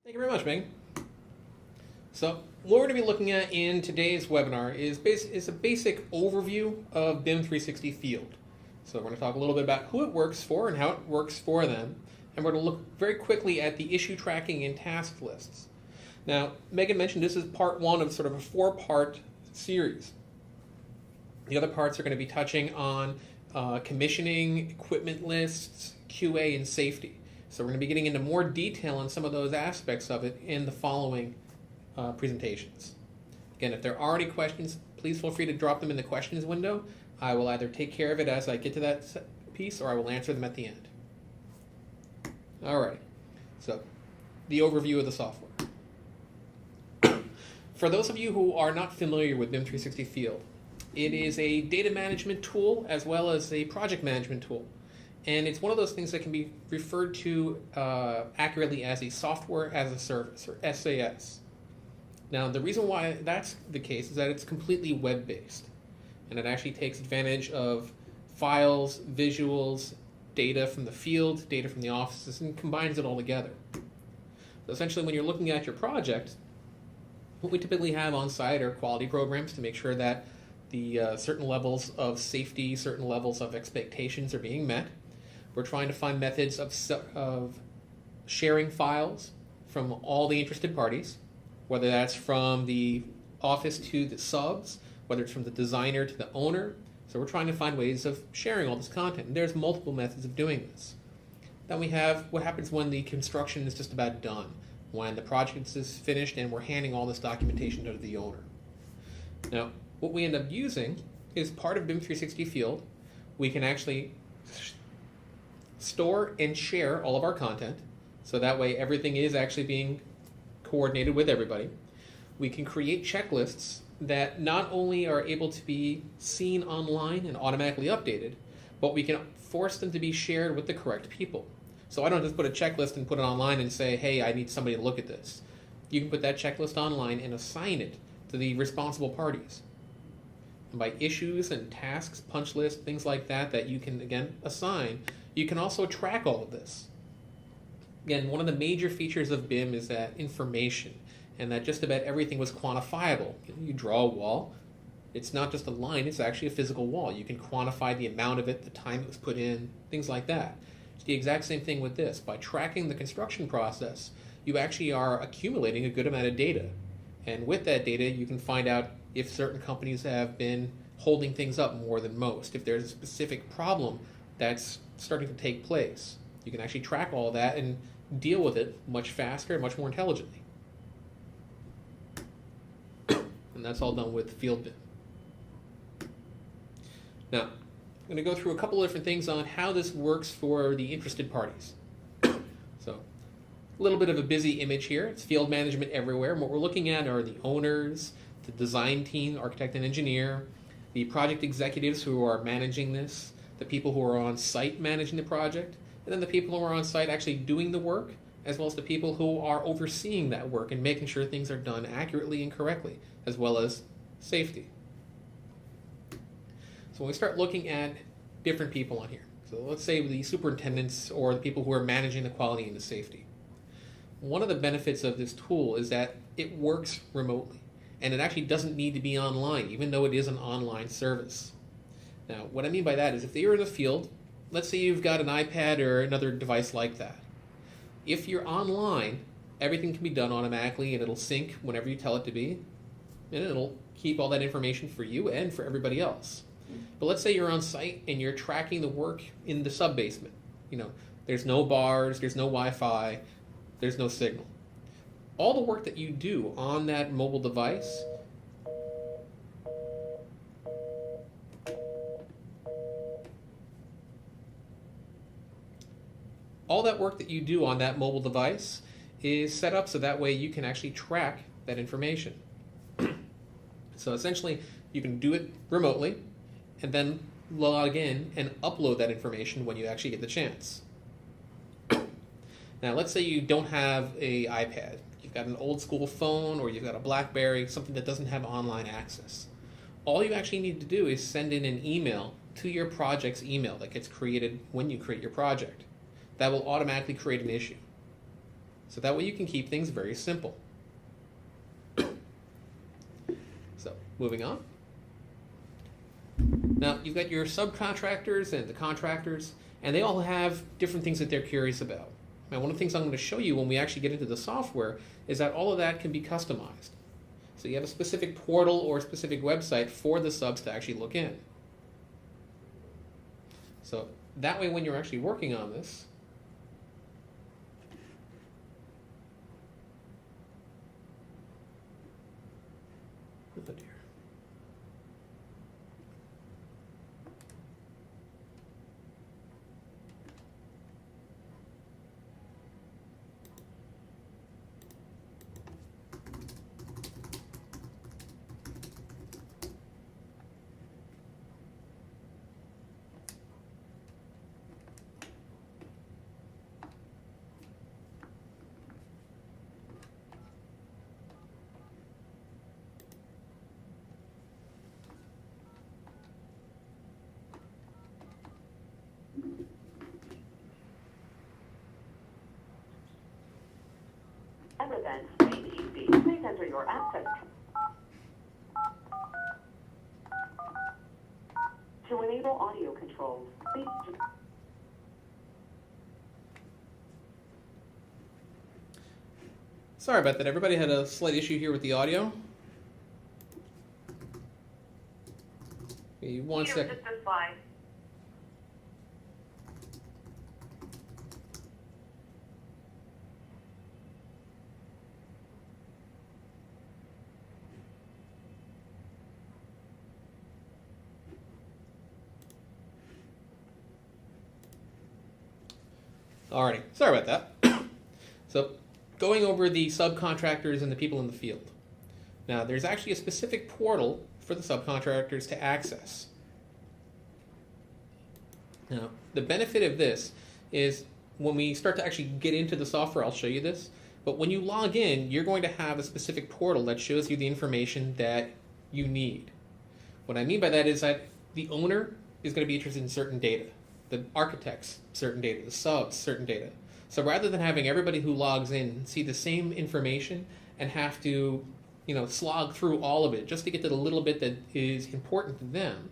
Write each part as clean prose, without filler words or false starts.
Thank you very much, Ming. So what we're going to be looking at in today's webinar is a basic overview of BIM 360 Field. So we're going to talk a little bit about who it works for and how it works for them. And we're going to look very quickly at the issue tracking and task lists. Now, Megan mentioned this is part one of sort of a four-part series. The other parts are going to be touching on commissioning, equipment lists, QA, and safety. So we're going to be getting into more detail on some of those aspects of it in the following presentations. Again, if there are any questions, please feel free to drop them in the questions window. I will either take care of it as I get to that piece, or I will answer them at the end. All right, so the overview of the software. For those of you who are not familiar with BIM 360 Field, it is a data management tool as well as a project management tool. And it's one of those things that can be referred to accurately as a software as a service, or SAS. Now, the reason why that's the case is that it's completely web-based. And it actually takes advantage of files, visuals, data from the field, data from the offices, and combines it all together. So essentially, when you're looking at your project, what we typically have on site are quality programs to make sure that the certain levels of safety, certain levels of expectations are being met. We're trying to find methods of sharing files from all the interested parties, whether that's from the office to the subs, whether it's from the designer to the owner. So we're trying to find ways of sharing all this content. And there's multiple methods of doing this. Then we have what happens when the construction is just about done, when the project is finished and we're handing all this documentation to the owner. Now, what we end up using is part of BIM 360 Field. We can actually store and share all of our content, so that way everything is actually being coordinated with everybody. We can create checklists that not only are able to be seen online and automatically updated, but we can force them to be shared with the correct people. So I don't just put a checklist and put it online and say, hey, I need somebody to look at this. You can put that checklist online and assign it to the responsible parties. And by issues and tasks, punch lists, things like that, that you can, again, assign, you can also track all of this. Again, one of the major features of BIM is that information, and that just about everything was quantifiable. You draw a wall, it's not just a line, it's actually a physical wall. You can quantify the amount of it, the time it was put in, things like that. It's the exact same thing with this. By tracking the construction process, you actually are accumulating a good amount of data. And with that data, you can find out if certain companies have been holding things up more than most, if there's a specific problem that's starting to take place. You can actually track all that and deal with it much faster and much more intelligently. And that's all done with Field BIM. Now, I'm going to go through a couple of different things on how this works for the interested parties. So, a little bit of a busy image here. It's field management everywhere. And what we're looking at are the owners, the design team, architect and engineer, the project executives who are managing this, the people who are on site managing the project, and then the people who are on site actually doing the work, as well as the people who are overseeing that work and making sure things are done accurately and correctly, as well as safety. So when we start looking at different people on here, so let's say the superintendents or the people who are managing the quality and the safety. One of the benefits of this tool is that it works remotely, and it actually doesn't need to be online, even though it is an online service. Now, what I mean by that is if you're in the field, let's say you've got an iPad or another device like that. If you're online, everything can be done automatically and it'll sync whenever you tell it to be, and it'll keep all that information for you and for everybody else. But let's say you're on site and you're tracking the work in the sub-basement. You know, there's no bars, there's no Wi-Fi, there's no signal. All the work that you do on that mobile device is set up so that way you can actually track that information. So essentially, you can do it remotely and then log in and upload that information when you actually get the chance. Now, let's say you don't have an iPad. You've got an old school phone or you've got a BlackBerry, something that doesn't have online access. All you actually need to do is send in an email to your project's email that gets created when you create your project. That will automatically create an issue. So that way you can keep things very simple. So, moving on. Now, you've got your subcontractors and the contractors, and they all have different things that they're curious about. Now, one of the things I'm going to show you when we actually get into the software is that all of that can be customized. So you have a specific portal or a specific website for the subs to actually look in. So that way when you're actually working on this, oh dear. Events made easy. Please enter your access to enable audio controls. Please. Sorry about that. Everybody had a slight issue here with the audio. Okay, one second. Just a slide. Alrighty, sorry about that. So, going over the subcontractors and the people in the field. Now, there's actually a specific portal for the subcontractors to access. Now, the benefit of this is when we start to actually get into the software, I'll show you this, but when you log in, you're going to have a specific portal that shows you the information that you need. What I mean by that is that the owner is going to be interested in certain data. The architects, certain data, the subs, certain data. So rather than having everybody who logs in see the same information and have to, slog through all of it just to get to the little bit that is important to them,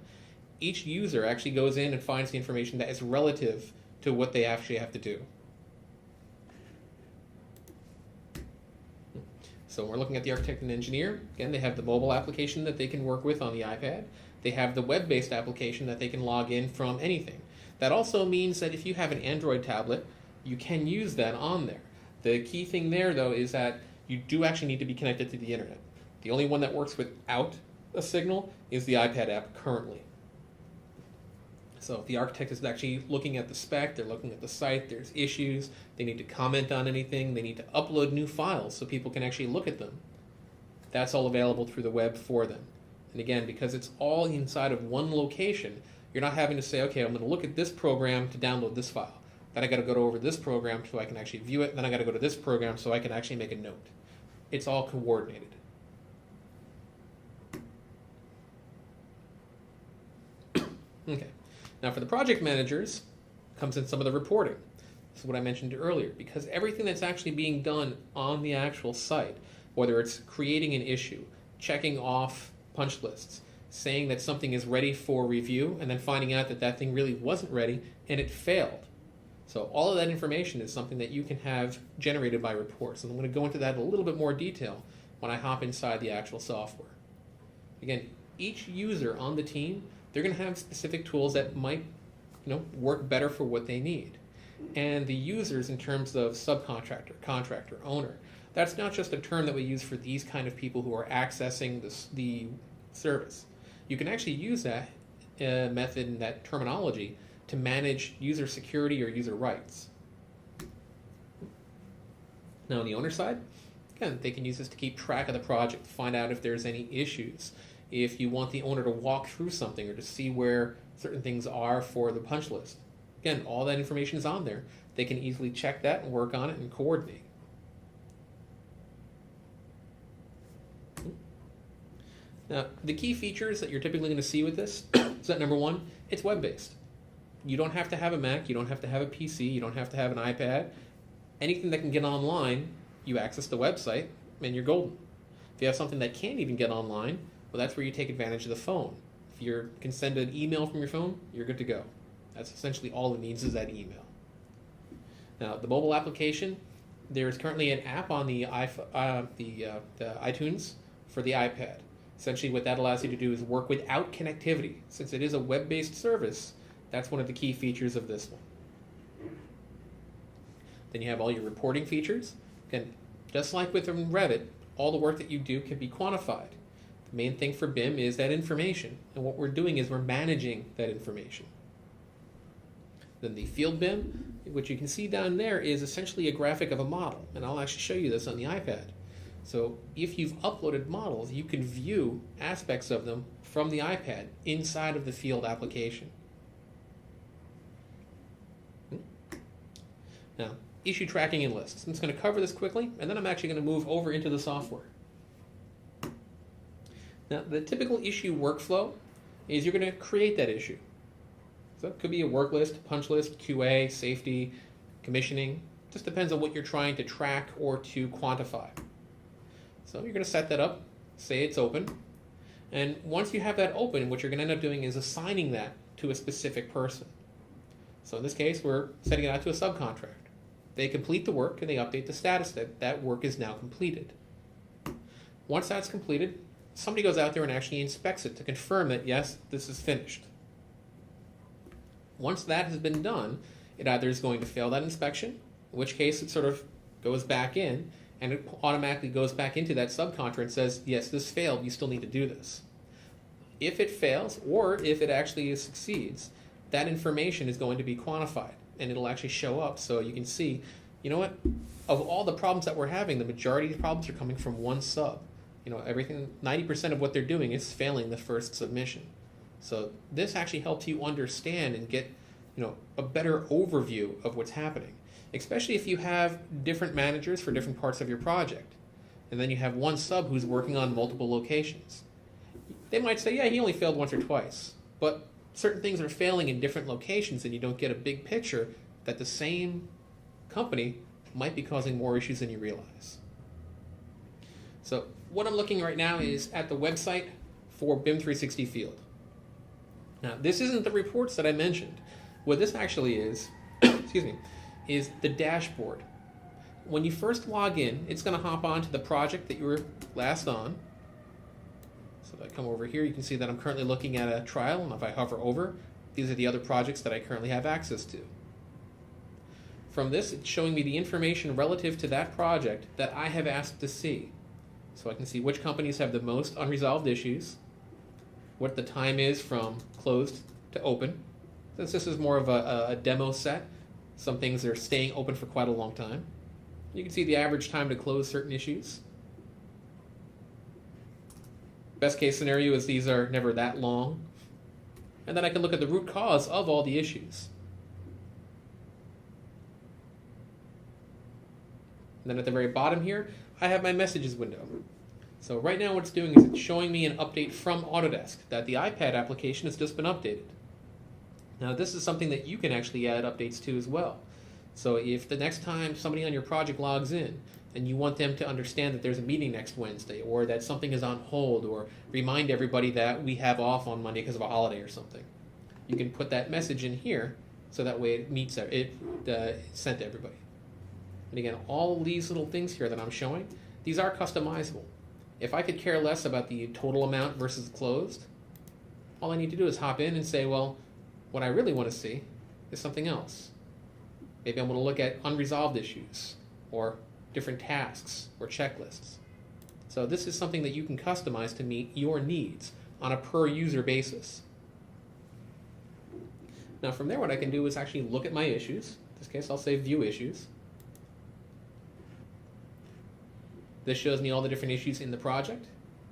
each user actually goes in and finds the information that is relative to what they actually have to do. So we're looking at the architect and engineer. Again, they have the mobile application that they can work with on the iPad. They have the web-based application that they can log in from anything. That also means that if you have an Android tablet, you can use that on there. The key thing there, though, is that you do actually need to be connected to the internet. The only one that works without a signal is the iPad app currently. So if the architect is actually looking at the spec, they're looking at the site, there's issues, they need to comment on anything, they need to upload new files so people can actually look at them. That's all available through the web for them. And again, because it's all inside of one location, you're not having to say, okay, I'm going to look at this program to download this file. Then I got to go over this program so I can actually view it. Then I got to go to this program so I can actually make a note. It's all coordinated. Okay. Now for the project managers, comes in some of the reporting. This is what I mentioned earlier. Because everything that's actually being done on the actual site, whether it's creating an issue, checking off punch lists, saying that something is ready for review, and then finding out that that thing really wasn't ready and it failed. So all of that information is something that you can have generated by reports. And I'm going to go into that in a little bit more detail when I hop inside the actual software. Again, each user on the team, they're going to have specific tools that might work better for what they need. And the users in terms of subcontractor, contractor, owner, that's not just a term that we use for these kind of people who are accessing the service. You can actually use that method and that terminology to manage user security or user rights. Now on the owner side, again, they can use this to keep track of the project, find out if there's any issues, if you want the owner to walk through something or to see where certain things are for the punch list. Again, all that information is on there. They can easily check that and work on it and coordinate. Now, the key features that you're typically going to see with this is that number one, it's web-based. You don't have to have a Mac, you don't have to have a PC, you don't have to have an iPad. Anything that can get online, you access the website and you're golden. If you have something that can't even get online, well, that's where you take advantage of the phone. If you can send an email from your phone, you're good to go. That's essentially all it needs is that email. Now, the mobile application, there's currently an app on the iTunes for the iPad. Essentially, what that allows you to do is work without connectivity. Since it is a web-based service, that's one of the key features of this one. Then you have all your reporting features. Again, just like with Revit, all the work that you do can be quantified. The main thing for BIM is that information, and what we're doing is we're managing that information. Then the Field BIM, which you can see down there, is essentially a graphic of a model, and I'll actually show you this on the iPad. So if you've uploaded models, you can view aspects of them from the iPad inside of the Field application. Now, issue tracking and lists. I'm just going to cover this quickly, and then I'm actually going to move over into the software. Now, the typical issue workflow is you're going to create that issue. So it could be a work list, punch list, QA, safety, commissioning. Just depends on what you're trying to track or to quantify. So you're going to set that up, say it's open, and once you have that open, what you're going to end up doing is assigning that to a specific person. So in this case, we're setting it out to a subcontractor. They complete the work and they update the status that that work is now completed. Once that's completed, somebody goes out there and actually inspects it to confirm that, yes, this is finished. Once that has been done, it either is going to fail that inspection, in which case it sort of goes back in, and it automatically goes back into that subcontractor and says, yes, this failed, you still need to do this. If it fails, or if it actually succeeds, that information is going to be quantified, and it'll actually show up so you can see, you know what, of all the problems that we're having, the majority of the problems are coming from one sub. You know, everything, 90% of what they're doing is failing the first submission. So this actually helps you understand and get, you know, a better overview of what's happening, especially if you have different managers for different parts of your project, and then you have one sub who's working on multiple locations. They might say, yeah, he only failed once or twice, but certain things are failing in different locations, and you don't get a big picture that the same company might be causing more issues than you realize. So what I'm looking right now is at the website for BIM 360 Field. Now, this isn't the reports that I mentioned. What this actually is, excuse me, is the dashboard. When you first log in, it's going to hop onto the project that you were last on. So if I come over here, you can see that I'm currently looking at a trial, and if I hover over, these are the other projects that I currently have access to. From this, it's showing me the information relative to that project that I have asked to see. So I can see which companies have the most unresolved issues, what the time is from closed to open. Since this is more of a demo set, some things are staying open for quite a long time. You can see the average time to close certain issues. Best case scenario is these are never that long. And then I can look at the root cause of all the issues. And then at the very bottom here, I have my messages window. So right now what it's doing is it's showing me an update from Autodesk that the iPad application has just been updated. Now this is something that you can actually add updates to as well. So if the next time somebody on your project logs in and you want them to understand that there's a meeting next Wednesday, or that something is on hold, or remind everybody that we have off on Monday because of a holiday or something, you can put that message in here so that way it's sent to everybody. And again, all these little things here that I'm showing, these are customizable. If I could care less about the total amount versus closed, all I need to do is hop in and say, well, what I really want to see is something else. Maybe I want to look at unresolved issues, or different tasks, or checklists. So this is something that you can customize to meet your needs on a per user basis. Now from there, what I can do is actually look at my issues. In this case, I'll say view issues. This shows me all the different issues in the project.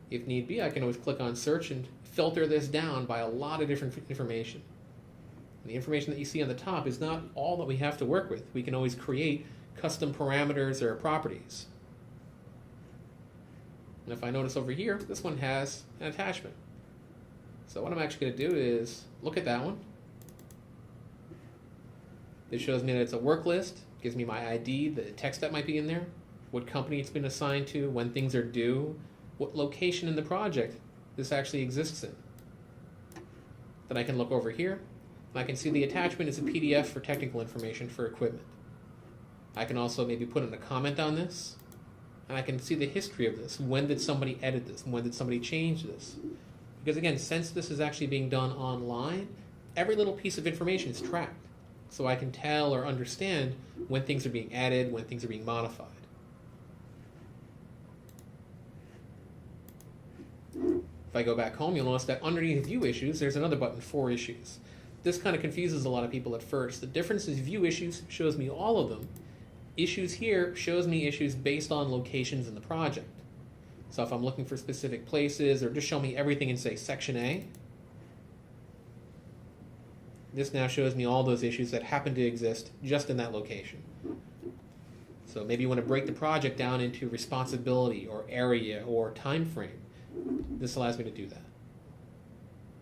If need be, I can always click on search and filter this down by a lot of different information. And the information that you see on the top is not all that we have to work with. We can always create custom parameters or properties. And if I notice over here, this one has an attachment. So what I'm actually going to do is look at that one. It shows me that it's a work list, Gives me my ID, the text that might be in there, what company it's been assigned to, when things are due, what location in the project this actually exists in. Then I can look over here, and I can see the attachment is a PDF for technical information for equipment. I can also maybe put in a comment on this, and I can see the history of this. When did somebody edit this? When did somebody change this? Because again, since this is actually being done online, every little piece of information is tracked. So I can tell or understand when things are being added, when things are being modified. If I go back home, you'll notice that underneath View Issues, there's another button for Issues. This kind of confuses a lot of people at first. The difference is View Issues shows me all of them. Issues here shows me issues based on locations in the project. So if I'm looking for specific places, or just show me everything in, say, Section A, this now shows me all those issues that happen to exist just in that location. So maybe you want to break the project down into responsibility or area or time frame. This allows me to do that.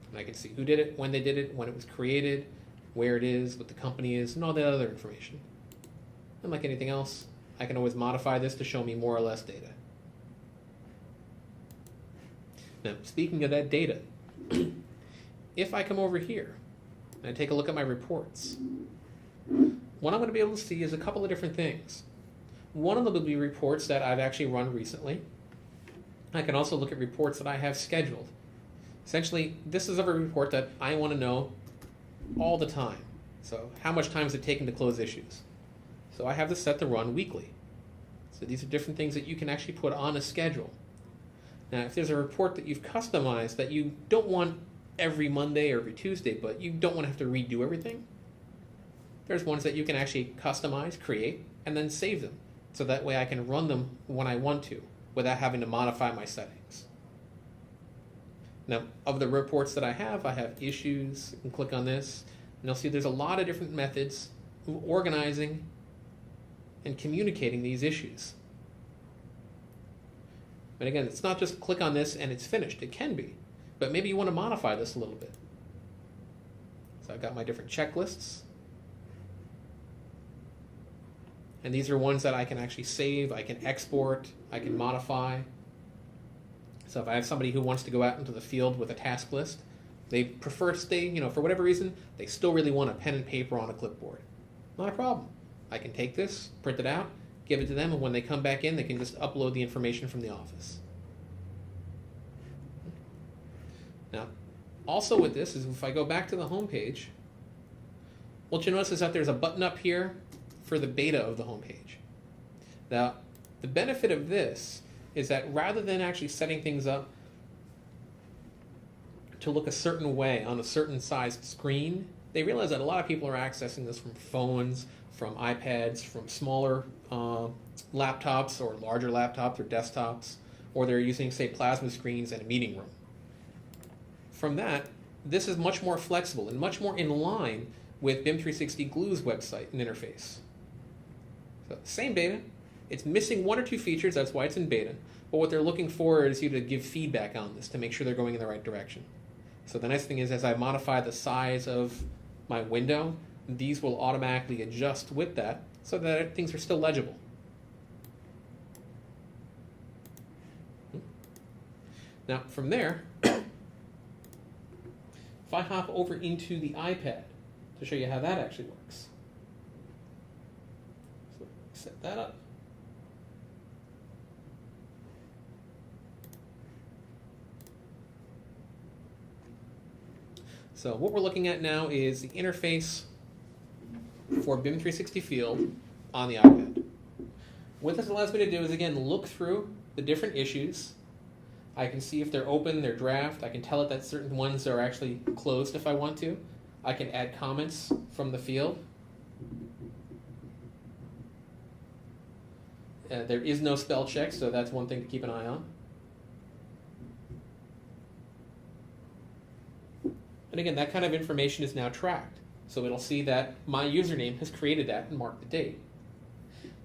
And I can see who did it, when they did it, when it was created, where it is, what the company is, and all that other information. And like anything else, I can always modify this to show me more or less data. Now, speaking of that data, if I come over here and I take a look at my reports, what I'm going to be able to see is a couple of different things. One of them will be reports that I've actually run recently. I can also look at reports that I have scheduled. Essentially, this is a report that I want to know all the time. So how much time is it taking to close issues? So I have this set to run weekly. So these are different things that you can actually put on a schedule. Now, if there's a report that you've customized that you don't want every Monday or every Tuesday, but you don't want to have to redo everything, there's ones that you can actually customize, create, and then save them. So that way I can run them when I want to, without having to modify my settings. Now, of the reports that I have issues. You can click on this, and you'll see there's a lot of different methods of organizing and communicating these issues. But again, it's not just click on this and it's finished. It can be, but maybe you want to modify this a little bit. So I've got my different checklists. And these are ones that I can actually save, I can export, I can modify. So if I have somebody who wants to go out into the field with a task list, they prefer to stay, for whatever reason, they still really want a pen and paper on a clipboard. Not a problem. I can take this, print it out, give it to them, and when they come back in, they can just upload the information from the office. Now, also with this is if I go back to the home page, what you'll notice is that there's a button up here for the beta of the home page. Now, the benefit of this is that rather than actually setting things up to look a certain way on a certain sized screen, they realize that a lot of people are accessing this from phones, from iPads, from smaller laptops or larger laptops or desktops, or they're using, say, plasma screens in a meeting room. From that, this is much more flexible and much more in line with BIM 360 Glue's website and interface. So, same data. It's missing one or two features, that's why it's in beta. But what they're looking for is you to give feedback on this to make sure they're going in the right direction. So the nice thing is, as I modify the size of my window, these will automatically adjust with that so that things are still legible. Now, from there, if I hop over into the iPad to show you how that actually works. So set that up. So what we're looking at now is the interface for BIM 360 Field on the iPad. What this allows me to do is, again, look through the different issues. I can see if they're open, they're draft. I can tell it that certain ones are actually closed if I want to. I can add comments from the field. There is no spell check, so that's one thing to keep an eye on. And again, that kind of information is now tracked. So it'll see that my username has created that and marked the date.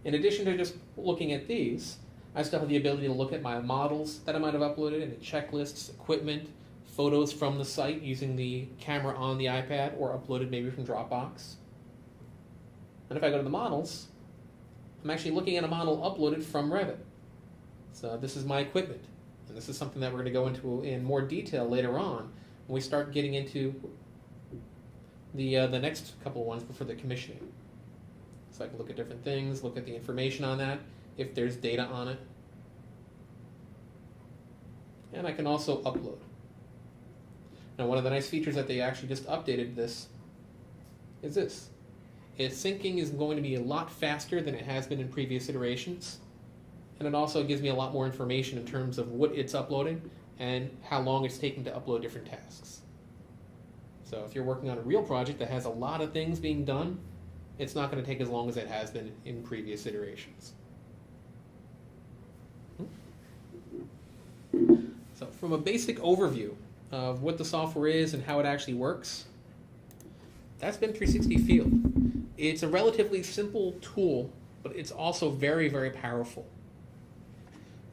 In addition to just looking at these, I still have the ability to look at my models that I might have uploaded, and the checklists, equipment, photos from the site using the camera on the iPad or uploaded maybe from Dropbox. And if I go to the models, I'm actually looking at a model uploaded from Revit. So this is my equipment. And this is something that we're going to go into in more detail later on when we start getting into the next couple of ones before the commissioning. So I can look at different things, look at the information on that, if there's data on it. And I can also upload. Now, one of the nice features that they actually just updated this is this. Its syncing is going to be a lot faster than it has been in previous iterations. And it also gives me a lot more information in terms of what it's uploading and how long it's taking to upload different tasks. So if you're working on a real project that has a lot of things being done, it's not going to take as long as it has been in previous iterations. So from a basic overview of what the software is and how it actually works, that's BIM 360 Field. It's a relatively simple tool, but it's also very, very powerful.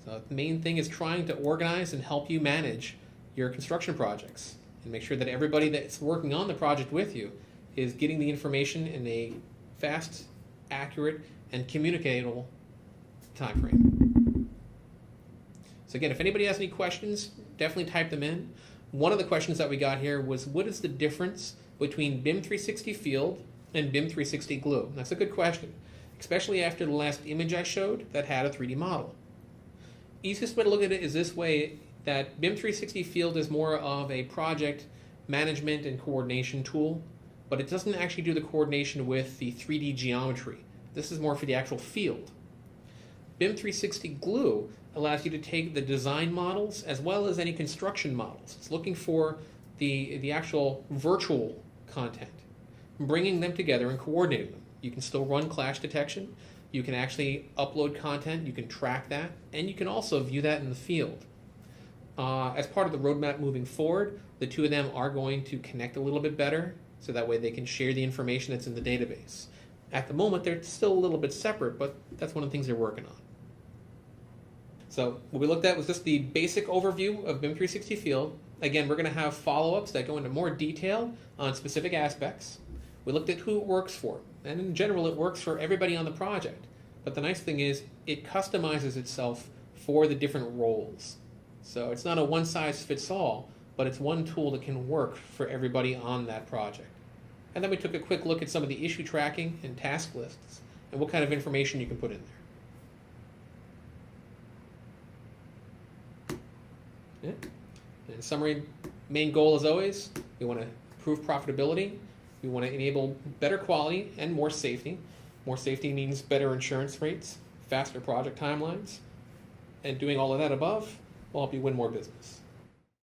So the main thing is trying to organize and help you manage your construction projects and make sure that everybody that's working on the project with you is getting the information in a fast, accurate, and communicatable time frame. So again, if anybody has any questions, definitely type them in. One of the questions that we got here was, what is the difference between BIM 360 Field and BIM 360 Glue? That's a good question, especially after the last image I showed that had a 3D model. Easiest way to look at it is this way, that BIM 360 Field is more of a project management and coordination tool, but it doesn't actually do the coordination with the 3D geometry. This is more for the actual field. BIM 360 Glue allows you to take the design models as well as any construction models. It's looking for the actual virtual content, bringing them together and coordinating them. You can still run clash detection. You can actually upload content. You can track that. And you can also view that in the field. As part of the roadmap moving forward, the two of them are going to connect a little bit better, so that way they can share the information that's in the database. At the moment, they're still a little bit separate, but that's one of the things they're working on. So what we looked at was just the basic overview of BIM 360 Field. Again, we're going to have follow-ups that go into more detail on specific aspects. We looked at who it works for, and in general, it works for everybody on the project. But the nice thing is, it customizes itself for the different roles. So it's not a one-size-fits-all, but it's one tool that can work for everybody on that project. And then we took a quick look at some of the issue tracking and task lists, and what kind of information you can put in there. Yeah. In summary, main goal as always, we want to improve profitability. We want to enable better quality and more safety. More safety means better insurance rates, faster project timelines, and doing all of that above will help you win more business.